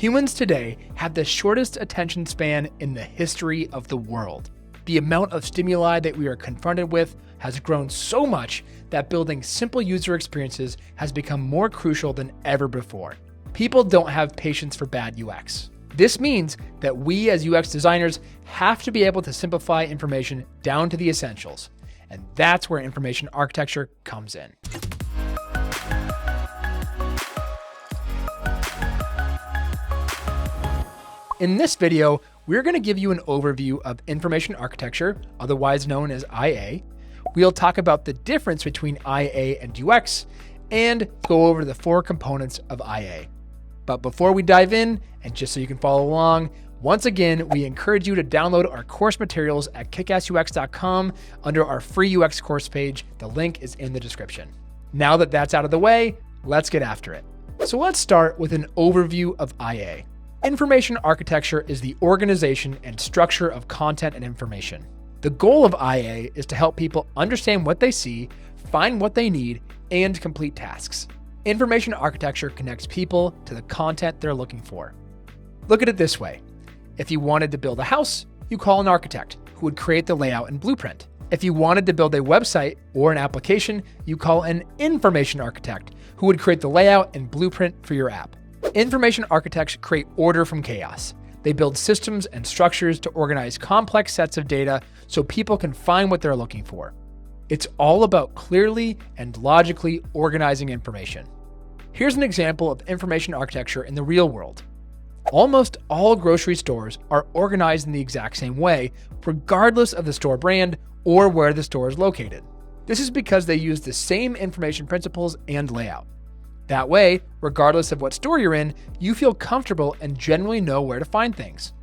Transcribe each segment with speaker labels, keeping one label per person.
Speaker 1: Humans today have the shortest attention span in the history of the world. The amount of stimuli that we are confronted with has grown so much that building simple user experiences has become more crucial than ever before. People don't have patience for bad UX. This means that we as UX designers have to be able to simplify information down to the essentials. And that's where information architecture comes in. In this video, we're going to give you an overview of information architecture, otherwise known as IA. We'll talk about the difference between IA and UX, and go over the 4 components of IA. But before we dive in, and just so you can follow along, once again, we encourage you to download our course materials at kickassux.com under our free UX course page. The link is in the description. Now that that's out of the way, let's get after it. So let's start with an overview of IA. Information architecture is the organization and structure of content and information. The goal of IA is to help people understand what they see, find what they need, and complete tasks. Information architecture connects people to the content they're looking for. Look at it this way. If you wanted to build a house, you call an architect who would create the layout and blueprint. If you wanted to build a website or an application, you call an information architect who would create the layout and blueprint for your app. Information architects create order from chaos. They build systems and structures to organize complex sets of data so people can find what they're looking for. It's all about clearly and logically organizing information. Here's an example of information architecture in the real world. Almost all grocery stores are organized in the exact same way, regardless of the store brand or where the store is located. This is because they use the same information principles and layout. That way, regardless of what store you're in, you feel comfortable and generally know where to find things.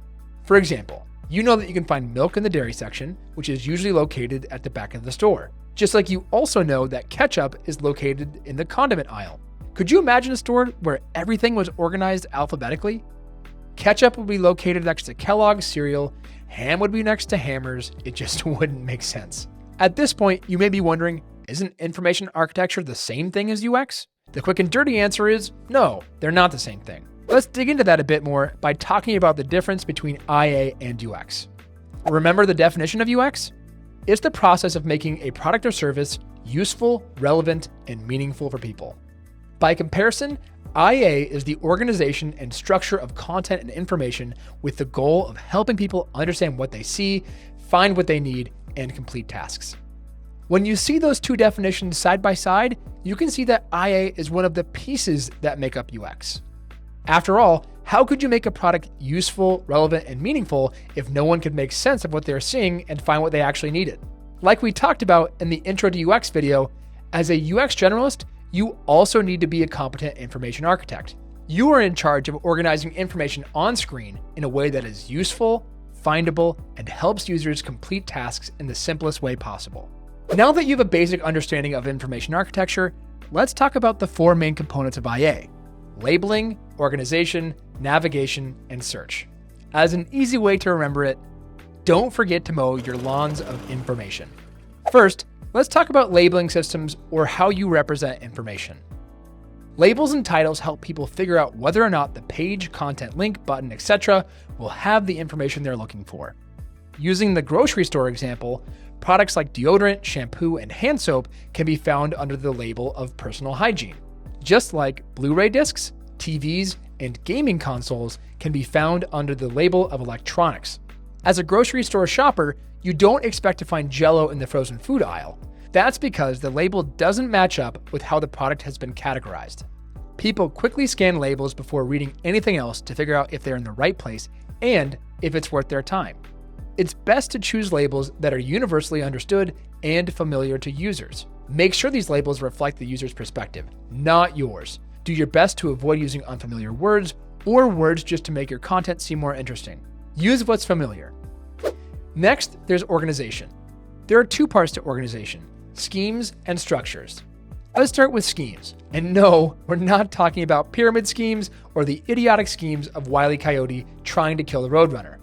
Speaker 1: For example, you know that you can find milk in the dairy section, which is usually located at the back of the store. Just like you also know that ketchup is located in the condiment aisle. Could you imagine a store where everything was organized alphabetically? Ketchup would be located next to Kellogg's cereal, ham would be next to Hammers. It just wouldn't make sense. At this point, you may be wondering, isn't information architecture the same thing as UX? The quick and dirty answer is no, they're not the same thing. Let's dig into that a bit more by talking about the difference between IA and UX. Remember the definition of UX? It's the process of making a product or service useful, relevant, and meaningful for people. By comparison, IA is the organization and structure of content and information with the goal of helping people understand what they see, find what they need, and complete tasks. When you see those 2 definitions side by side, you can see that IA is one of the pieces that make up UX. After all, how could you make a product useful, relevant, and meaningful if no one could make sense of what they're seeing and find what they actually needed? Like we talked about in the Intro to UX video, as a UX generalist, you also need to be a competent information architect. You are in charge of organizing information on screen in a way that is useful, findable, and helps users complete tasks in the simplest way possible. Now that you have a basic understanding of information architecture, let's talk about the 4 main components of IA: labeling, organization, navigation, and search. As an easy way to remember it, don't forget to mow your lawns of information. First, let's talk about labeling systems, or how you represent information. Labels and titles help people figure out whether or not the page, content, link, button, etc. will have the information they're looking for. Using the grocery store example, products like deodorant, shampoo, and hand soap can be found under the label of personal hygiene. Just like Blu-ray discs, TVs, and gaming consoles can be found under the label of electronics. As a grocery store shopper, you don't expect to find Jell-O in the frozen food aisle. That's because the label doesn't match up with how the product has been categorized. People quickly scan labels before reading anything else to figure out if they're in the right place and if it's worth their time. It's best to choose labels that are universally understood and familiar to users. Make sure these labels reflect the user's perspective, not yours. Do your best to avoid using unfamiliar words or words just to make your content seem more interesting. Use what's familiar. Next, there's organization. There are 2 parts to organization: schemes and structures. Let's start with schemes. And no, we're not talking about pyramid schemes or the idiotic schemes of Wile E. Coyote trying to kill the Roadrunner.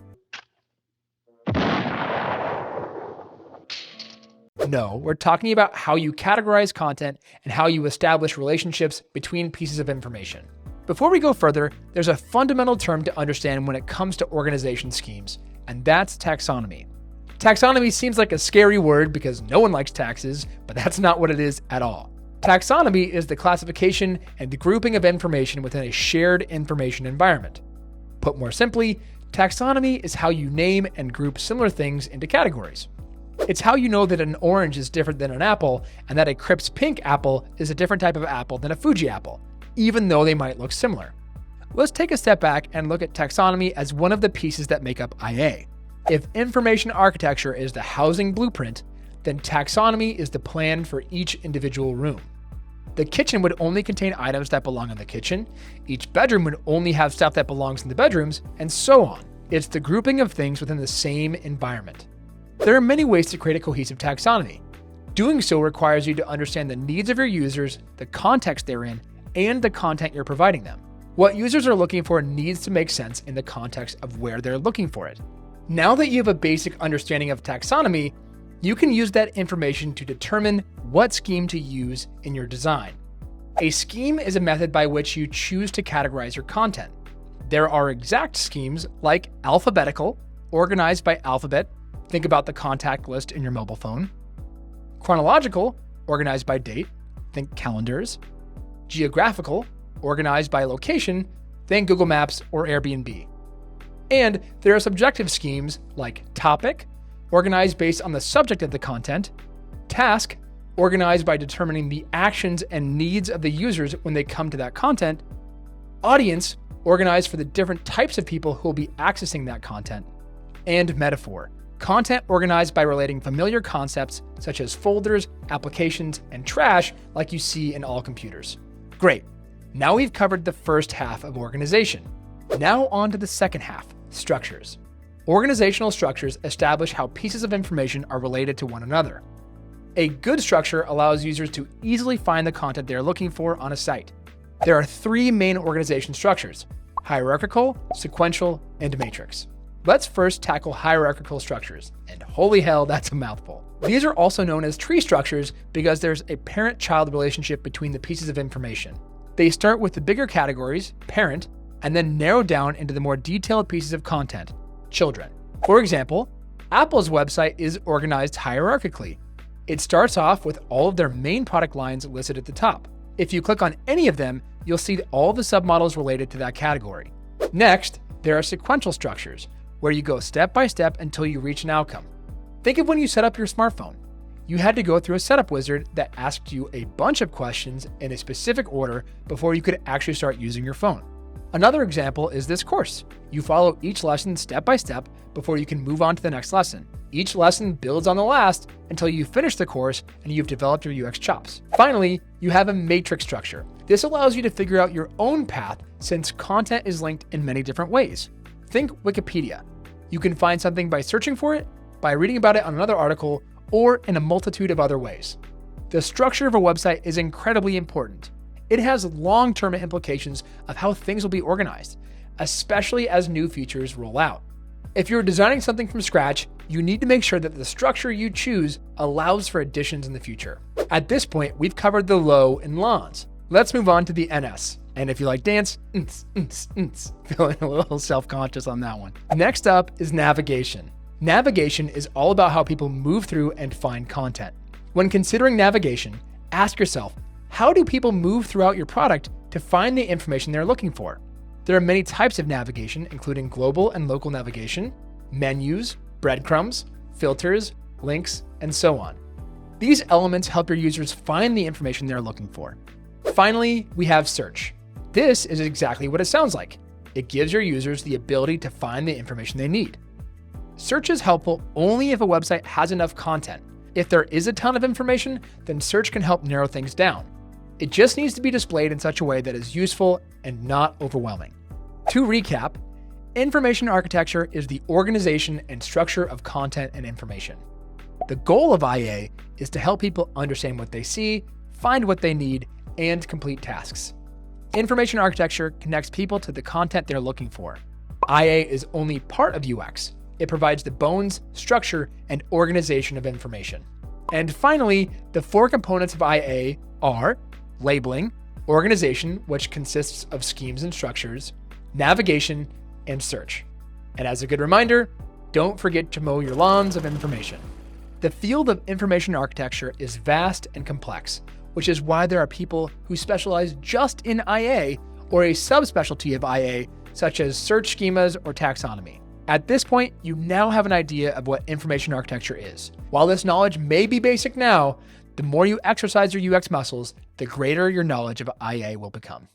Speaker 1: No, we're talking about how you categorize content and how you establish relationships between pieces of information. Before we go further, there's a fundamental term to understand when it comes to organization schemes, and that's taxonomy. Taxonomy seems like a scary word because no one likes taxes, but that's not what it is at all. Taxonomy is the classification and the grouping of information within a shared information environment. Put more simply, taxonomy is how you name and group similar things into categories. It's how you know that an orange is different than an apple and that a Crips pink apple is a different type of apple than a Fuji apple, even though they might look similar. Let's take a step back and look at taxonomy as one of the pieces that make up IA. If information architecture is the housing blueprint, then taxonomy is the plan for each individual room. The kitchen would only contain items that belong in the kitchen, each bedroom would only have stuff that belongs in the bedrooms, and so on. It's the grouping of things within the same environment. There are many ways to create a cohesive taxonomy. Doing so requires you to understand the needs of your users, the context they're in, and the content you're providing them. What users are looking for needs to make sense in the context of where they're looking for it. Now that you have a basic understanding of taxonomy, you can use that information to determine what scheme to use in your design. A scheme is a method by which you choose to categorize your content. There are exact schemes like alphabetical, organized by alphabet, think about the contact list in your mobile phone. Chronological, organized by date, think calendars. Geographical, organized by location, think Google Maps or Airbnb. And there are subjective schemes like topic, organized based on the subject of the content, task, organized by determining the actions and needs of the users when they come to that content, audience, organized for the different types of people who will be accessing that content, and metaphor, content organized by relating familiar concepts such as folders, applications, and trash like you see in all computers. Great. Now we've covered the first half of organization. Now on to the second half, structures. Organizational structures establish how pieces of information are related to one another. A good structure allows users to easily find the content they're looking for on a site. There are three main organization structures: hierarchical, sequential, and matrix. Let's first tackle hierarchical structures, and holy hell, that's a mouthful. These are also known as tree structures because there's a parent-child relationship between the pieces of information. They start with the bigger categories, parent, and then narrow down into the more detailed pieces of content, children. For example, Apple's website is organized hierarchically. It starts off with all of their main product lines listed at the top. If you click on any of them, you'll see all the submodels related to that category. Next, there are sequential structures, where you go step by step until you reach an outcome. Think of when you set up your smartphone. You had to go through a setup wizard that asked you a bunch of questions in a specific order before you could actually start using your phone. Another example is this course. You follow each lesson step by step before you can move on to the next lesson. Each lesson builds on the last until you finish the course and you've developed your UX chops. Finally, you have a matrix structure. This allows you to figure out your own path since content is linked in many different ways. Think Wikipedia. You can find something by searching for it, by reading about it on another article, or in a multitude of other ways. The structure of a website is incredibly important. It has long-term implications of how things will be organized, especially as new features roll out. If you're designing something from scratch, you need to make sure that the structure you choose allows for additions in the future. At this point, we've covered the low and lawns. Let's move on to the NS. And if you like dance, feeling a little self-conscious on that one. Next up is navigation. Navigation is all about how people move through and find content. When considering navigation, ask yourself, how do people move throughout your product to find the information they're looking for? There are many types of navigation, including global and local navigation, menus, breadcrumbs, filters, links, and so on. These elements help your users find the information they're looking for. Finally, we have search. This is exactly what it sounds like. It gives your users the ability to find the information they need. Search is helpful only if a website has enough content. If there is a ton of information, then search can help narrow things down. It just needs to be displayed in such a way that is useful and not overwhelming. To recap, information architecture is the organization and structure of content and information. The goal of IA is to help people understand what they see, find what they need, and complete tasks. Information architecture connects people to the content they're looking for. IA is only part of UX. It provides the bones, structure, and organization of information. And finally, the four components of IA are labeling, organization, which consists of schemes and structures, navigation, and search. And as a good reminder, don't forget to mow your lawns of information. The field of information architecture is vast and complex, which is why there are people who specialize just in IA or a subspecialty of IA, such as search schemas or taxonomy. At this point, you now have an idea of what information architecture is. While this knowledge may be basic now, the more you exercise your UX muscles, the greater your knowledge of IA will become.